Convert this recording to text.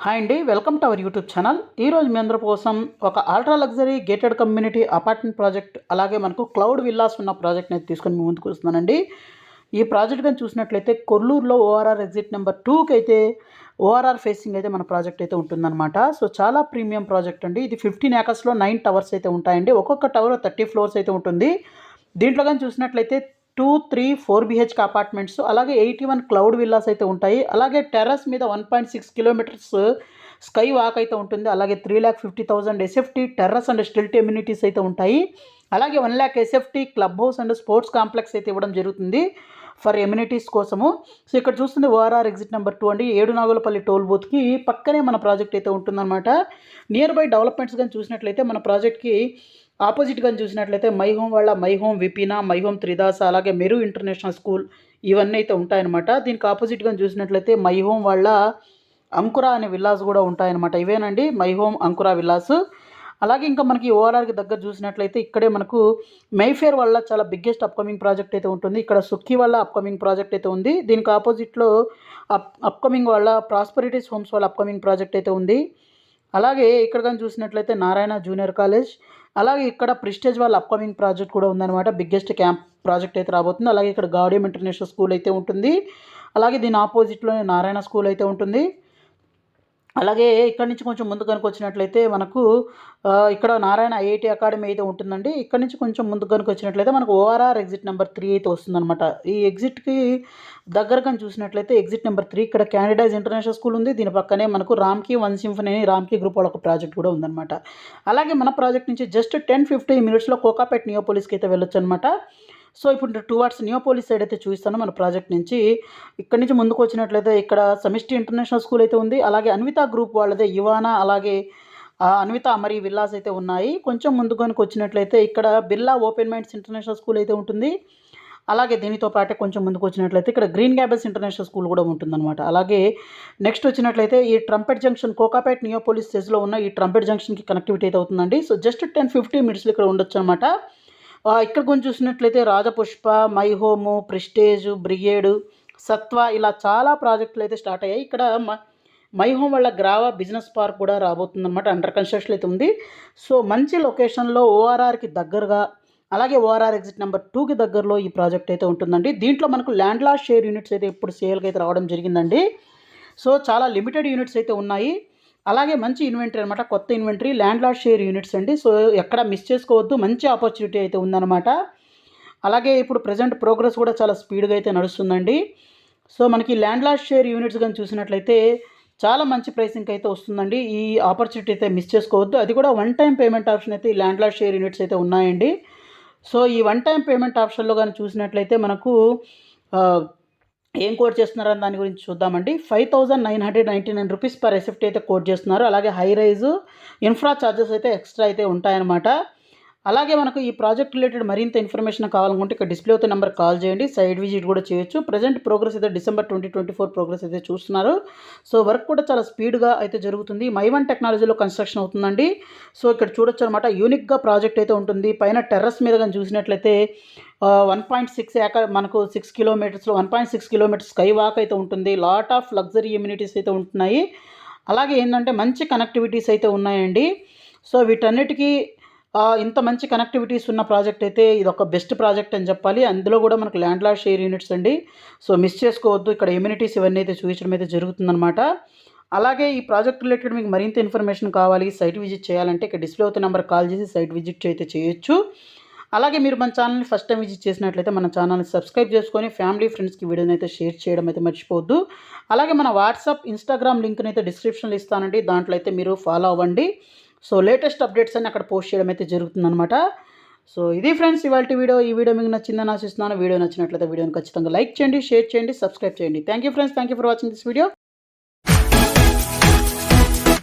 Hi అండి, welcome to our YouTube channel. ఈరోజు మీ అందరి కోసం ఒక ultra luxury gated community apartment project, అలాగే మనకు క్లౌడ్ విల్లాస్ ఉన్న ప్రాజెక్ట్ని అయితే తీసుకొని మీ ముందుకు వస్తున్నానండి. ఈ ప్రాజెక్ట్ కానీ చూసినట్లయితే కొల్లూరులో ఓఆర్ఆర్ ఎగ్జిట్ నెంబర్ 2కి అయితే ఓఆర్ఆర్ ఫేసింగ్ అయితే మన ప్రాజెక్ట్ అయితే ఉంటుందన్నమాట. సో చాలా ప్రీమియం ప్రాజెక్ట్ అండి. ఇది 15 ఏకర్స్లో 9 టవర్స్ అయితే ఉంటాయండి. ఒక్కొక్క టవర్ 30 ఫ్లోర్స్ అయితే ఉంటుంది. దీంట్లో కానీ చూసినట్లయితే 2, 3, 4 BHK అపార్ట్మెంట్స్, అలాగే 81 క్లౌడ్ విల్లాస్ అయితే ఉంటాయి. అలాగే టెర్రస్ మీద 1.6 కిలోమీటర్స్ స్కై వాక్ అయితే ఉంటుంది. అలాగే 3,50,000 SFT terrace and stilt amenities అయితే ఉంటాయి. అలాగే 1 lakh SFT club house and sports complex అయితే ఇవ్వడం జరుగుతుంది ఫర్ ఎమ్యూనిటీస్ కోసము. సో ఇక్కడ చూస్తుంది ఓఆర్ఆర్ ఎగ్జిట్ నెంబర్ 2 అండి. ఏడునాగులపల్లి టోల్ బూత్కి పక్కనే మన ప్రాజెక్ట్ అయితే ఉంటుందన్నమాట. నియర్ బై డెవలప్మెంట్స్ కానీ చూసినట్లయితే మన ప్రాజెక్ట్కి ఆపోజిట్గా చూసినట్లయితే మై హోమ్ వాళ్ళ మై హోమ్ విపినా, మై హోమ్ త్రిదాస, అలాగే మెరు ఇంటర్నేషనల్ స్కూల్ ఇవన్నీ అయితే ఉంటాయన్నమాట. దీనికి ఆపోజిట్గా చూసినట్లయితే మై హోమ్ వాళ్ళ అంకురా అనే విల్లాస్ కూడా ఉంటాయన్నమాట. ఇవేనండి మై హోమ్ అంకురా విల్లాస్. అలాగే ఇంకా మనకి ఓఆర్ఆర్కి దగ్గర చూసినట్లయితే ఇక్కడే మనకు మైఫేర్ వల్ల చాలా బిగ్గెస్ట్ అప్కమింగ్ ప్రాజెక్ట్ అయితే ఉంటుంది. ఇక్కడ సుక్కి వల్ల అప్కమింగ్ ప్రాజెక్ట్ అయితే ఉంది. దీనికి ఆపోజిట్లో అప్కమింగ్ వాళ్ళ ప్రాస్పరిటీస్ హోమ్స్ వాళ్ళ అప్కమింగ్ ప్రాజెక్ట్ అయితే ఉంది. అలాగే ఇక్కడ కానీ చూసినట్లయితే నారాయణ జూనియర్ కాలేజ్, అలాగే ఇక్కడ ప్రిస్టేజ్ వాళ్ళ అప్కమింగ్ ప్రాజెక్ట్ కూడా ఉందన్నమాట. బిగ్గెస్ట్ క్యాంప్ ప్రాజెక్ట్ అయితే రాబోతుంది. అలాగే ఇక్కడ గాడియం ఇంటర్నేషనల్ స్కూల్ అయితే ఉంటుంది. అలాగే దీని ఆపోజిట్లోనే నారాయణ స్కూల్ అయితే ఉంటుంది. అలాగే ఇక్కడ నుంచి కొంచెం ముందు కనుక వచ్చినట్లయితే మనకు ఇక్కడ నారాయణ ఐఐటి అకాడమీ అయితే ఉంటుందండి. ఇక్కడ నుంచి కొంచెం ముందు కనుక వచ్చినట్లయితే మనకు ఓఆర్ఆర్ ఎగ్జిట్ నెంబర్ 3 అయితే వస్తుందన్నమాట. ఈ ఎగ్జిట్కి దగ్గర కానీ చూసినట్లయితే ఎగ్జిట్ నెంబర్ 3 ఇక్కడ క్యాండిడైజ్ ఇంటర్నేషనల్ స్కూల్ ఉంది. దీని పక్కనే మనకు రామ్కి వన్ సింఫనీ అని రామ్కి గ్రూప్ వాళ్ళ ఒక ప్రాజెక్ట్ కూడా ఉందన్నమాట. అలాగే మన ప్రాజెక్ట్ నుంచి జస్ట్ 10-15 మినిట్స్లో కోకాపేట్ నియోపోలిస్కి అయితే వెళ్ళొచ్చు అనమాట. సో ఇప్పుడు టువార్డ్స్ నియోపోలిస్ సైడ్ అయితే చూపిస్తాను మన ప్రాజెక్ట్ నుంచి. ఇక్కడి నుంచి ముందుకు వచ్చినట్లయితే ఇక్కడ సమిష్టి ఇంటర్నేషనల్ స్కూల్ అయితే ఉంది. అలాగే అన్విత గ్రూప్ వాళ్ళదే ఇవానా, అలాగే అన్విత అమరి విల్లాస్ అయితే ఉన్నాయి. కొంచెం ముందుకు కనుక వచ్చినట్లయితే ఇక్కడ Birla open minds international school అయితే ఉంటుంది. అలాగే దీనితో పాటే కొంచెం ముందుకు వచ్చినట్లయితే ఇక్కడ గ్రీన్ గ్యాబెల్స్ ఇంటర్నేషనల్ స్కూల్ కూడా ఉంటుందన్నమాట. అలాగే నెక్స్ట్ వచ్చినట్లయితే ఈ ట్రంపెట్ జంక్షన్ కోకాపేట్ నియోపోలిస్ సెజ్లో ఉన్న ఈ ట్రంపెట్ జంక్షన్కి కనెక్టివిటీ అయితే అవుతుందండి. సో జస్ట్ 10-15 మినిట్స్లో ఇక్కడ ఉండొచ్చు అనమాట. ఇక్కడ కొంచెం చూసినట్లయితే Rajapushpa, my home, prestige, brigade, సత్వ ఇలా చాలా ప్రాజెక్టులు అయితే స్టార్ట్ అయ్యాయి. ఇక్కడ మై హోమ్ వాళ్ళ గ్రావా బిజినెస్ పార్క్ కూడా రాబోతుందన్నమాట. అండర్ కన్స్ట్రక్షన్ అయితే ఉంది. సో మంచి లొకేషన్లో ఓఆర్ఆర్కి దగ్గరగా, అలాగే ఓఆర్ఆర్ ఎగ్జిట్ నెంబర్ 2కి దగ్గరలో ఈ ప్రాజెక్ట్ అయితే ఉంటుందండి. దీంట్లో మనకు ల్యాండ్ లాస్ షేర్ యూనిట్స్ అయితే ఇప్పుడు సేల్కి అయితే రావడం జరిగిందండి. సో చాలా లిమిటెడ్ యూనిట్స్ అయితే ఉన్నాయి. అలాగే మంచి ఇన్వెంటరీ అనమాట, కొత్త inventory, land lord share units అండి. సో ఎక్కడ మిస్ చేసుకోవద్దు, మంచి ఆపర్చునిటీ అయితే ఉందన్నమాట. అలాగే ఇప్పుడు ప్రజెంట్ ప్రోగ్రెస్ కూడా చాలా స్పీడ్గా అయితే నడుస్తుందండి. సో మనకి ల్యాండ్ లార్డ్ షేర్ యూనిట్స్ కానీ చూసినట్లయితే చాలా మంచి ప్రైసింగ్ అయితే వస్తుందండి. ఈ ఆపర్చునిటీ అయితే మిస్ చేసుకోవద్దు. అది కూడా 1 టైం పేమెంట్ ఆప్షన్ అయితే ఈ ల్యాండ్ లార్డ్ షేర్ యూనిట్స్ అయితే ఉన్నాయండి. సో ఈ 1 టైం పేమెంట్ ఆప్షన్లో కానీ చూసినట్లయితే మనకు ఏం కోట్ చేస్తున్నారని దాని గురించి చూద్దామండి. 5,999 రూపీస్ పర్ ఎస్ఎఫ్టీ అయితే కోట్ చేస్తున్నారు. అలాగే హై రైజ్ ఇన్ఫ్రా ఛార్జెస్ అయితే ఎక్స్ట్రా అయితే ఉంటాయన్నమాట. అలాగే మనకు ఈ ప్రాజెక్ట్ రిలేటెడ్ మరింత ఇన్ఫర్మేషన్ కావాలనుకుంటే ఇక్కడ డిస్ప్లే అవుతున్న నెంబర్ కాల్ చేయండి. సైడ్ విజిట్ కూడా చేయొచ్చు. ప్రజెంట్ ప్రోగ్రెస్ అయితే December 2024 ప్రోగ్రెస్ అయితే చూస్తున్నారు. సో వర్క్ కూడా చాలా స్పీడ్గా అయితే జరుగుతుంది. మైవన్ టెక్నాలజీలో కన్స్ట్రక్షన్ అవుతుందండి. సో ఇక్కడ చూడొచ్చు అనమాట, యూనిక్గా ప్రాజెక్ట్ అయితే ఉంటుంది. పైన టెర్రస్ మీద కానీ చూసినట్లయితే 1.6 ఏకర్ మనకు 6 కిలోమీటర్స్లో 1.6 కిలోమీటర్స్ స్కై వాక్ అయితే ఉంటుంది. లాట్ ఆఫ్ లగ్జరీ ఎమ్యూనిటీస్ అయితే ఉంటున్నాయి. అలాగే ఏంటంటే మంచి కనెక్టివిటీస్ అయితే ఉన్నాయండి. సో వీటన్నిటికీ ఇంత మంచి కనెక్టివిటీస్ ఉన్న ప్రాజెక్ట్ అయితే ఇది ఒక బెస్ట్ ప్రాజెక్ట్ అని చెప్పాలి. అందులో కూడా మనకు ల్యాండ్ లార్డ్ షేర్ యూనిట్స్ అండి. సో మిస్ చేసుకోవద్దు. ఇక్కడ ఎమ్యూనిటీస్ ఇవన్నీ అయితే చూపించడం అయితే జరుగుతుందన్నమాట. అలాగే ఈ ప్రాజెక్ట్ రిలేటెడ్ మీకు మరింత ఇన్ఫర్మేషన్ కావాలి, సైట్ విజిట్ చేయాలంటే ఇక్కడ డిస్ప్లే అవుతున్న నెంబర్ కాల్ చేసి సైట్ విజిట్ అయితే చేయొచ్చు. అలాగే మీరు మన ఛానల్ని ఫస్ట్ టైం విజిట్ చేసినట్లయితే మన ఛానల్ని సబ్స్క్రైబ్ చేసుకొని ఫ్యామిలీ ఫ్రెండ్స్కి వీడియోని అయితే షేర్ చేయడం అయితే మర్చిపోవద్దు. అలాగే మన వాట్సాప్, ఇన్స్టాగ్రామ్ లింక్ని అయితే డిస్క్రిప్షన్లో ఇస్తానండి. దాంట్లో అయితే మీరు ఫాలో అవ్వండి. సో లేటెస్ట్ అప్డేట్స్ అన్ని అక్కడ పోస్ట్ చేయడం అయితే జరుగుతుందన్నమాట. సో ఇది ఫ్రెండ్స్ ఇవాళ వీడియో. ఈ వీడియో మీకు నచ్చిందని ఆశిస్తున్నాను. వీడియో నచ్చినట్లయితే వీడియోని ఖచ్చితంగా లైక్ చేయండి, షేర్ చేయండి, సబ్స్క్రైబ్ చేయండి. Thank you friends. Thank you for watching this video.